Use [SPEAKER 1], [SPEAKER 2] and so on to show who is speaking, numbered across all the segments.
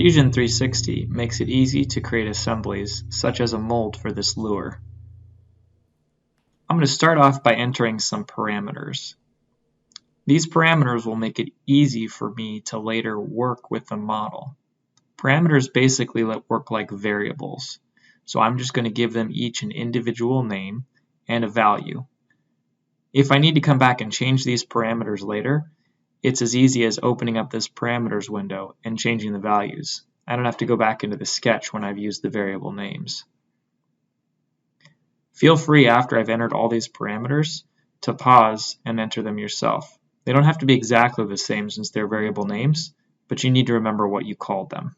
[SPEAKER 1] Fusion 360 makes it easy to create assemblies such as a mold for this lure. I'm going to start off by entering some parameters. These parameters will make it easy for me to later work with the model. Parameters basically work like variables, so I'm just going to give them each an individual name and a value. If I need to come back and change these parameters later, it's as easy as opening up this parameters window and changing the values. I don't have to go back into the sketch when I've used the variable names. Feel free after I've entered all these parameters to pause and enter them yourself. They don't have to be exactly the same since they're variable names, but you need to remember what you called them.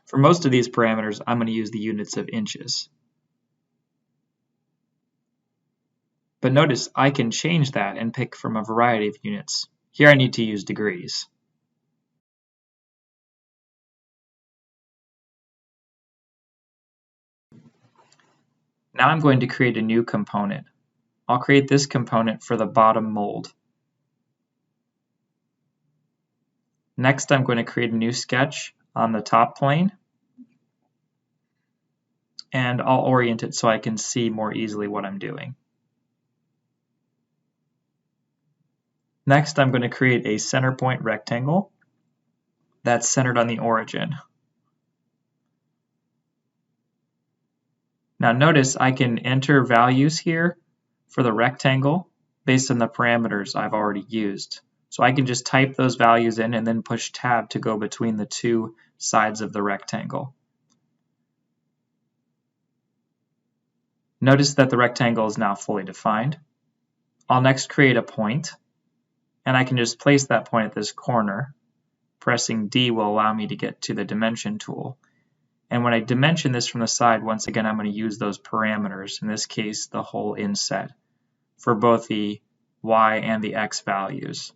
[SPEAKER 1] For most of these parameters, I'm going to use the units of inches. But notice I can change that and pick from a variety of units. Here I need to use degrees. Now I'm going to create a new component. I'll create this component for the bottom mold. Next, I'm going to create a new sketch on the top plane, and I'll orient it so I can see more easily what I'm doing. Next, I'm going to create a center point rectangle that's centered on the origin. Now notice I can enter values here for the rectangle based on the parameters I've already used. So I can just type those values in and then push tab to go between the two sides of the rectangle. Notice that the rectangle is now fully defined. I'll next create a point, and I can just place that point at this corner. Pressing D will allow me to get to the dimension tool. And when I dimension this from the side, once again, I'm going to use those parameters, in this case, the whole inset, for both the Y and the X values.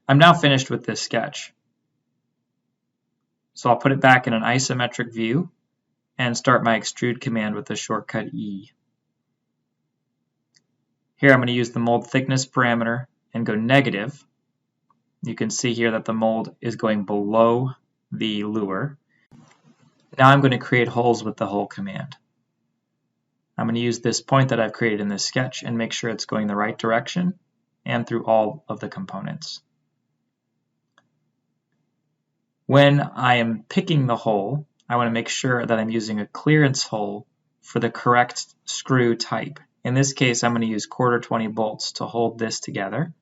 [SPEAKER 1] I'm now finished with this sketch. So I'll put it back in an isometric view and start my extrude command with the shortcut E. Here I'm going to use the mold thickness parameter and go negative. You can see here that the mold is going below the lure. Now I'm going to create holes with the hole command. I'm going to use this point that I've created in this sketch and make sure it's going the right direction and through all of the components. When I am picking the hole, I want to make sure that I'm using a clearance hole for the correct screw type. In this case, I'm going to use 1/4 bolts to hold this together.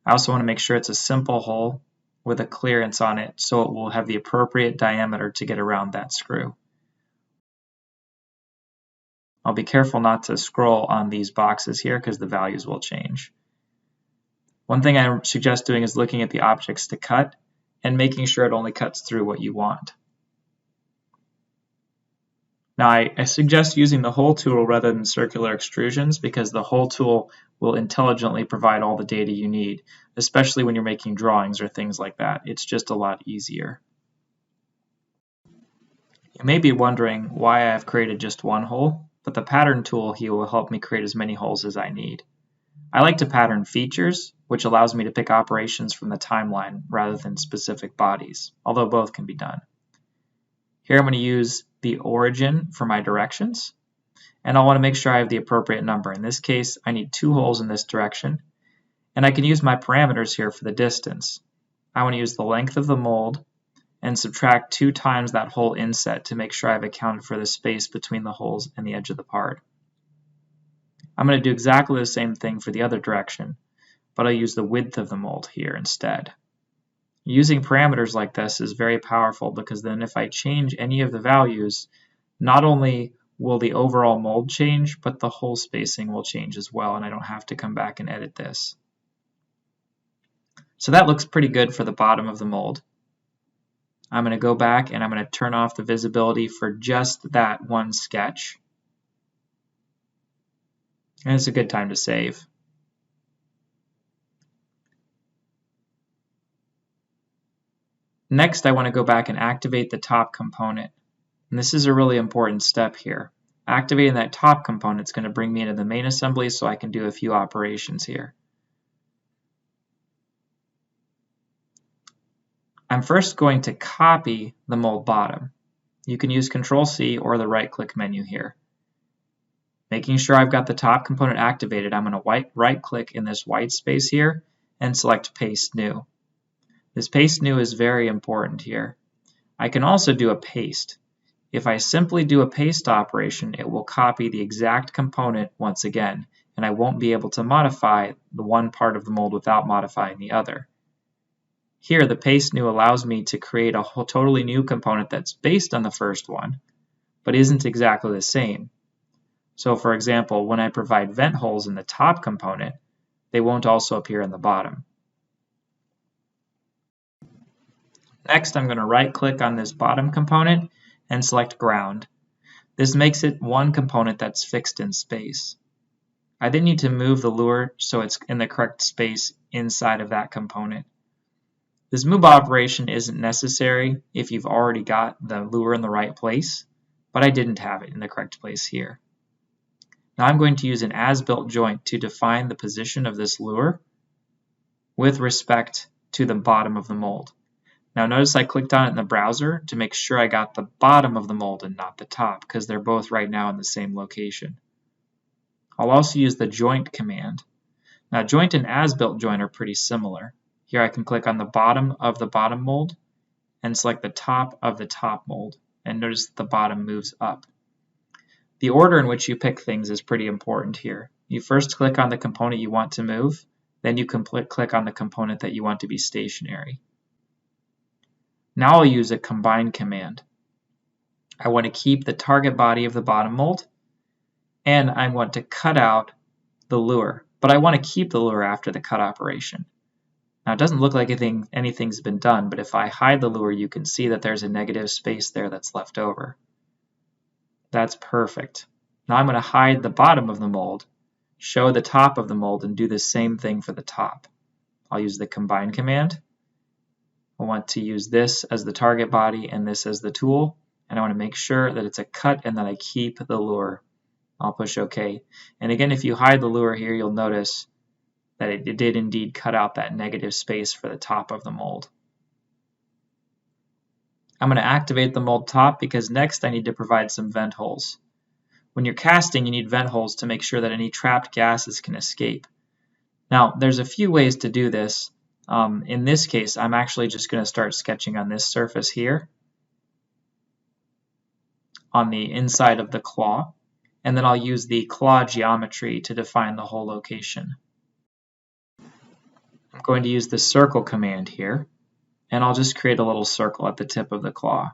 [SPEAKER 1] I also want to make sure it's a simple hole with a clearance on it so it will have the appropriate diameter to get around that screw. I'll be careful not to scroll on these boxes here because the values will change. One thing I suggest doing is looking at the objects to cut and making sure it only cuts through what you want. Now I suggest using the hole tool rather than circular extrusions because the hole tool will intelligently provide all the data you need, especially when you're making drawings or things like that. It's just a lot easier. You may be wondering why I have created just one hole, but the pattern tool here will help me create as many holes as I need. I like to pattern features, which allows me to pick operations from the timeline rather than specific bodies, although both can be done. Here I'm going to use the origin for my directions, and I want to make sure I have the appropriate number. In this case, I need 2 holes in this direction, and I can use my parameters here for the distance. I want to use the length of the mold and subtract 2 times that whole inset to make sure I've accounted for the space between the holes and the edge of the part. I'm going to do exactly the same thing for the other direction, but I'll use the width of the mold here instead. Using parameters like this is very powerful because then if I change any of the values, not only will the overall mold change, but the hole spacing will change as well, and I don't have to come back and edit this. So that looks pretty good for the bottom of the mold. I'm going to go back and I'm going to turn off the visibility for just that one sketch. And it's a good time to save. Next, I want to go back and activate the top component. And this is a really important step here. Activating that top component is going to bring me into the main assembly so I can do a few operations here. I'm first going to copy the mold bottom. You can use Control-C or the right-click menu here. Making sure I've got the top component activated, I'm going to right-click in this white space here and select Paste New. This Paste New is very important here. I can also do a paste. If I simply do a paste operation, it will copy the exact component once again, and I won't be able to modify the one part of the mold without modifying the other. Here, the Paste New allows me to create a whole totally new component that's based on the first one, but isn't exactly the same. So for example, when I provide vent holes in the top component, they won't also appear in the bottom. Next, I'm going to right-click on this bottom component and select Ground. This makes it one component that's fixed in space. I then need to move the lure so it's in the correct space inside of that component. This move operation isn't necessary if you've already got the lure in the right place, but I didn't have it in the correct place here. Now I'm going to use an as-built joint to define the position of this lure with respect to the bottom of the mold. Now notice I clicked on it in the browser to make sure I got the bottom of the mold and not the top, because they're both right now in the same location. I'll also use the joint command. Now joint and as-built joint are pretty similar. Here I can click on the bottom of the bottom mold and select the top of the top mold, and notice that the bottom moves up. The order in which you pick things is pretty important here. You first click on the component you want to move, then you can click on the component that you want to be stationary. Now I'll use a combine command. I want to keep the target body of the bottom mold, and I want to cut out the lure, but I want to keep the lure after the cut operation. Now it doesn't look like anything's been done, but if I hide the lure, you can see that there's a negative space there that's left over. That's perfect. Now I'm going to hide the bottom of the mold, show the top of the mold, and do the same thing for the top. I'll use the combine command. I want to use this as the target body and this as the tool, and I want to make sure that it's a cut and that I keep the lure. I'll push OK. And again, if you hide the lure here, you'll notice that it did indeed cut out that negative space for the top of the mold. I'm going to activate the mold top because next I need to provide some vent holes. When you're casting, you need vent holes to make sure that any trapped gases can escape. Now, there's a few ways to do this. In this case, I'm actually just going to start sketching on this surface here, on the inside of the claw, and then I'll use the claw geometry to define the whole location. I'm going to use the circle command here, and I'll just create a little circle at the tip of the claw.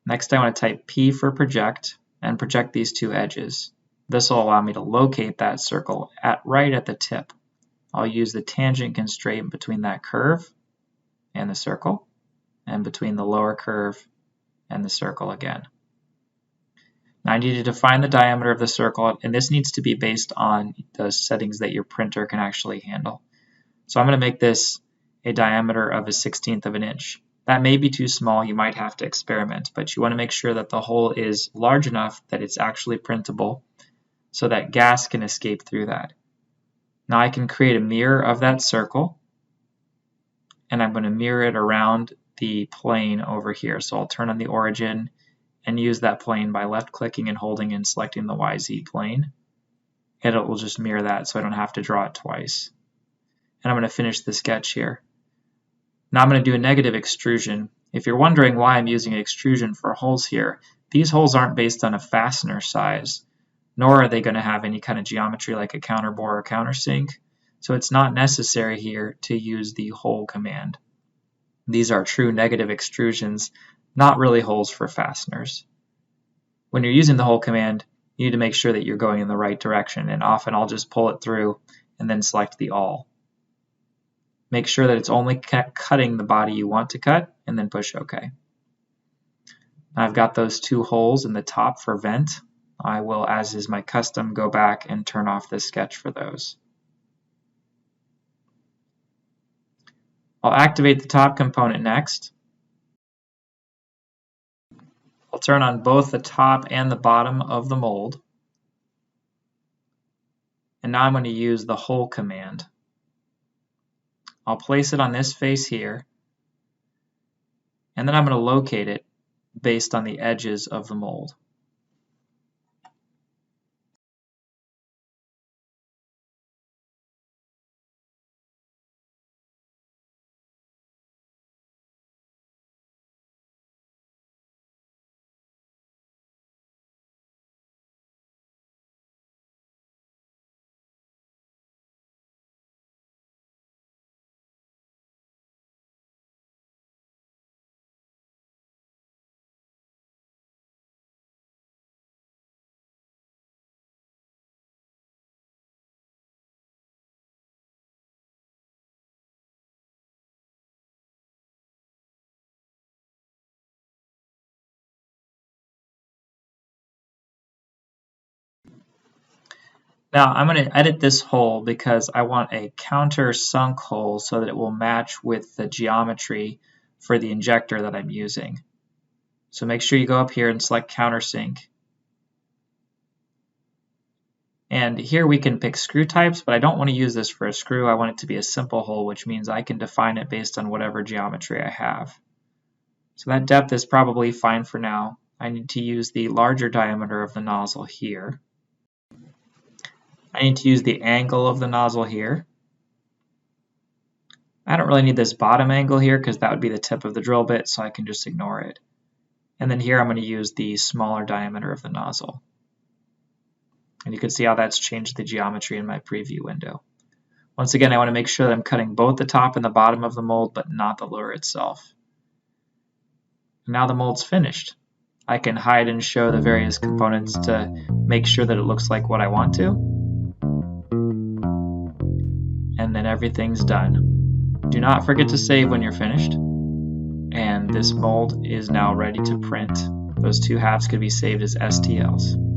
[SPEAKER 1] Next, I want to type P for project and project these two edges. This will allow me to locate that circle right at the tip. I'll use the tangent constraint between that curve and the circle, and between the lower curve and the circle again. Now I need to define the diameter of the circle, and this needs to be based on the settings that your printer can actually handle. So I'm going to make this a diameter of 1/16 of an inch. That may be too small, you might have to experiment, but you want to make sure that the hole is large enough that it's actually printable so that gas can escape through that. Now I can create a mirror of that circle, and I'm going to mirror it around the plane over here. So I'll turn on the origin and use that plane by left-clicking and holding and selecting the YZ plane. And it will just mirror that so I don't have to draw it twice. And I'm going to finish the sketch here. Now I'm going to do a negative extrusion. If you're wondering why I'm using an extrusion for holes here, these holes aren't based on a fastener size, nor are they going to have any kind of geometry like a counterbore or countersink. So it's not necessary here to use the hole command. These are true negative extrusions, not really holes for fasteners. When you're using the hole command, you need to make sure that you're going in the right direction, and often I'll just pull it through and then select the all. Make sure that it's only cutting the body you want to cut, and then push OK. I've got those 2 holes in the top for vent. I will, as is my custom, go back and turn off this sketch for those. I'll activate the top component next. I'll turn on both the top and the bottom of the mold. And now I'm going to use the hole command. I'll place it on this face here, and then I'm going to locate it based on the edges of the mold. Now I'm going to edit this hole because I want a counter sunk hole so that it will match with the geometry for the injector that I'm using. So make sure you go up here and select countersink. And here we can pick screw types, but I don't want to use this for a screw. I want it to be a simple hole, which means I can define it based on whatever geometry I have. So that depth is probably fine for now. I need to use the larger diameter of the nozzle here. I need to use the angle of the nozzle here. I don't really need this bottom angle here because that would be the tip of the drill bit, so I can just ignore it. And then here I'm going to use the smaller diameter of the nozzle. And you can see how that's changed the geometry in my preview window. Once again, I want to make sure that I'm cutting both the top and the bottom of the mold, but not the lure itself. Now the mold's finished. I can hide and show the various components to make sure that it looks like what I want to. And then everything's done. Do not forget to save when you're finished. And this mold is now ready to print. Those 2 halves could be saved as STLs.